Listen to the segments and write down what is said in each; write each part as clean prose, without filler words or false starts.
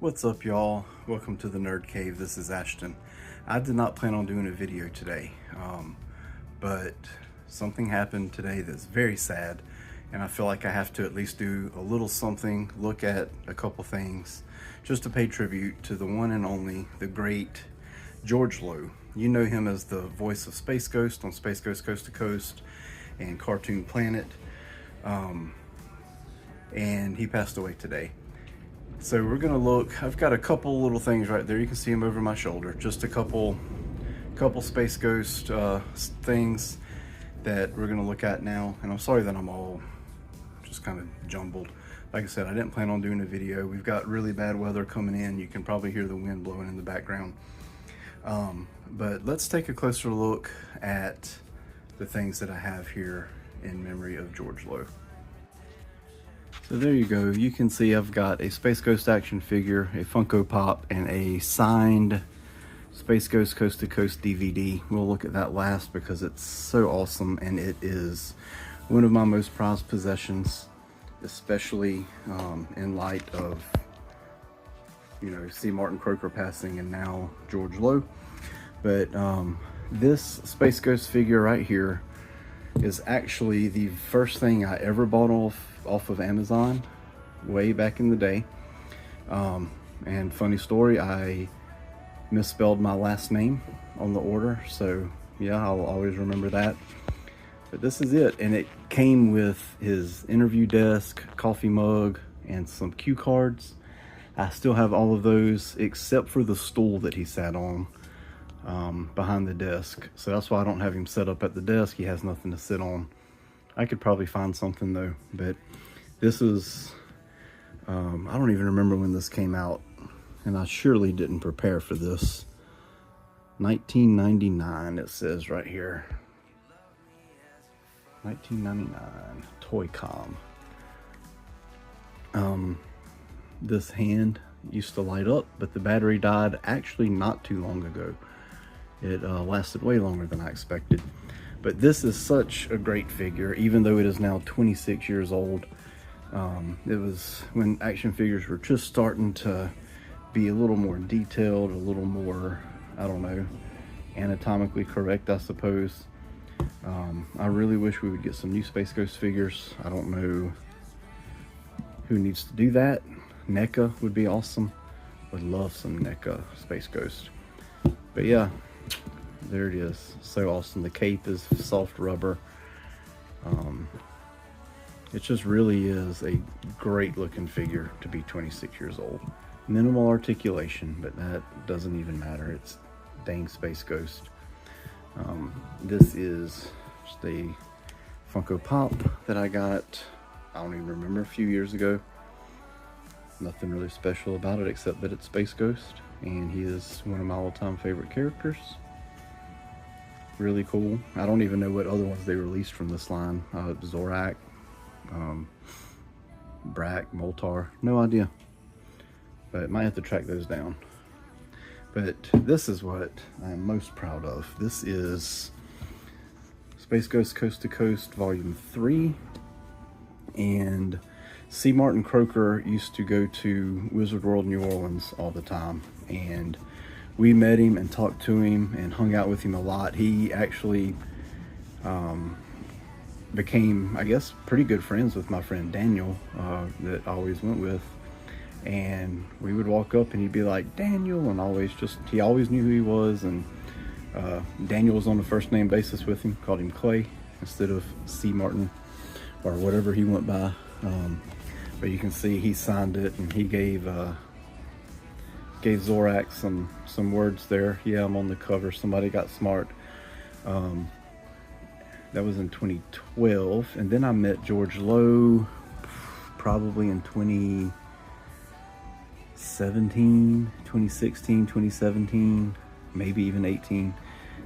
What's up, y'all? Welcome to the Nerd Cave. This is Ashton. I did not plan on doing a video today, but something happened today that's very sad, and I feel like I have to at least do a little something, look at a couple things, just to pay tribute to the one and only, the great George Lowe. You know him as the voice of Space Ghost on Space Ghost Coast to Coast and Cartoon Planet, and he passed away today. So we're gonna look, I've got a couple little things right there. You can see them over my shoulder. Just a couple Space Ghost things that we're gonna look at now. And I'm sorry that I'm all just kind of jumbled. Like I said, I didn't plan on doing a video. We've got really bad weather coming in. You can probably hear the wind blowing in the background. But let's take a closer look at the things that I have here in memory of George Lowe. So there you go. You can see I've got a Space Ghost action figure, a Funko Pop, and a signed Space Ghost Coast to Coast DVD. We'll look at that last because it's so awesome, and it is one of my most prized possessions, especially in light of, you know, C. Martin Croker passing and now George Lowe. But this Space Ghost figure right here is actually the first thing I ever bought off of Amazon way back in the day. And funny story, I misspelled my last name on the order, so yeah, I'll always remember that. But this is it, and it came with his interview desk, coffee mug, and some cue cards. I still have all of those except for the stool that he sat on behind the desk, so that's why I don't have him set up at the desk. He has nothing to sit on. I could probably find something though, but this is, I don't even remember when this came out, and I surely didn't prepare for this. 1999 it says right here. 1999, Toy-Com. This hand used to light up, but the battery died actually not too long ago. It lasted way longer than I expected. But this is such a great figure, even though it is now 26 years old. It was when action figures were just starting to be a little more detailed, a little more, I don't know, anatomically correct, I suppose. I really wish we would get some new Space Ghost figures. I don't know who needs to do that. NECA would be awesome. Would love some NECA Space Ghost. But yeah, there it is. So awesome. The cape is soft rubber. It just really is a great looking figure to be 26 years old. Minimal articulation, but that doesn't even matter. It's dang Space Ghost. This is just a Funko Pop that I got, I don't even remember, a few years ago. Nothing really special about it except that it's Space Ghost, and he is one of my all-time favorite characters. Really cool. I don't even know what other ones they released from this line. Zorak, Brak, Moltar, no idea. But might have to track those down. But this is what I'm most proud of. This is Space Ghost Coast to Coast Volume 3. And C. Martin Croker used to go to Wizard World New Orleans all the time. And we met him and talked to him and hung out with him a lot. He actually became, I guess, pretty good friends with my friend Daniel that I always went with. And we would walk up and he'd be like, Daniel, and he always knew who he was. And Daniel was on a first name basis with him, called him Clay instead of C. Martin or whatever he went by. But you can see he signed it, and he gave Zorak some words there. Yeah, I'm on the cover. Somebody got smart. That was in 2012, and then I met George Lowe probably in 2016, 2017, maybe even 18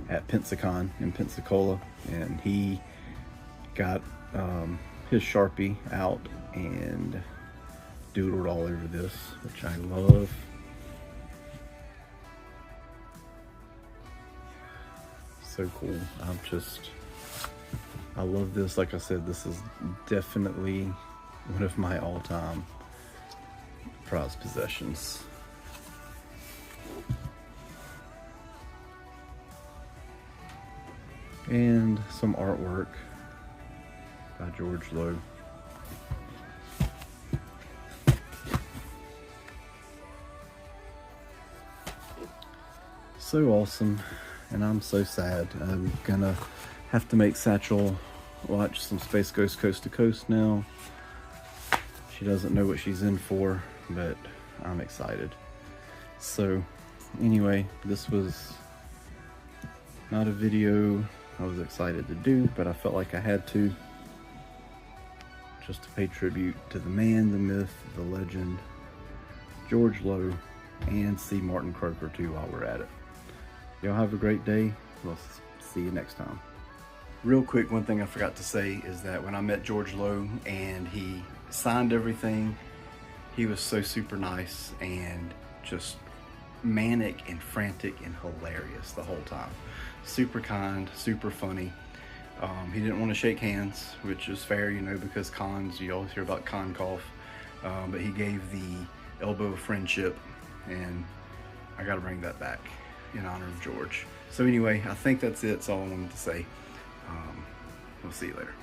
at Pensacon in Pensacola, and he got his Sharpie out and doodled all over this, which I love. So cool. I love this. Like I said, this is definitely one of my all-time prized possessions. and some artwork by George Lowe. So awesome, and I'm so sad. I'm gonna have to make Satchel watch some Space Ghost Coast to Coast now. She doesn't know what she's in for, but I'm excited. So anyway, this was not a video I was excited to do, but I felt like I had to, just to pay tribute to the man, the myth, the legend, George Lowe, and see Martin Croker too while we're at it. Y'all have a great day. We'll see you next time. Real quick, one thing I forgot to say is that when I met George Lowe and he signed everything, he was so super nice and just manic and frantic and hilarious the whole time. Super kind, super funny. He didn't want to shake hands, which is fair, you know, because cons, you always hear about con cough. But he gave the elbow of friendship, and I got to bring that back in honor of George. So anyway, I think that's it. That's all I wanted to say. We'll see you later.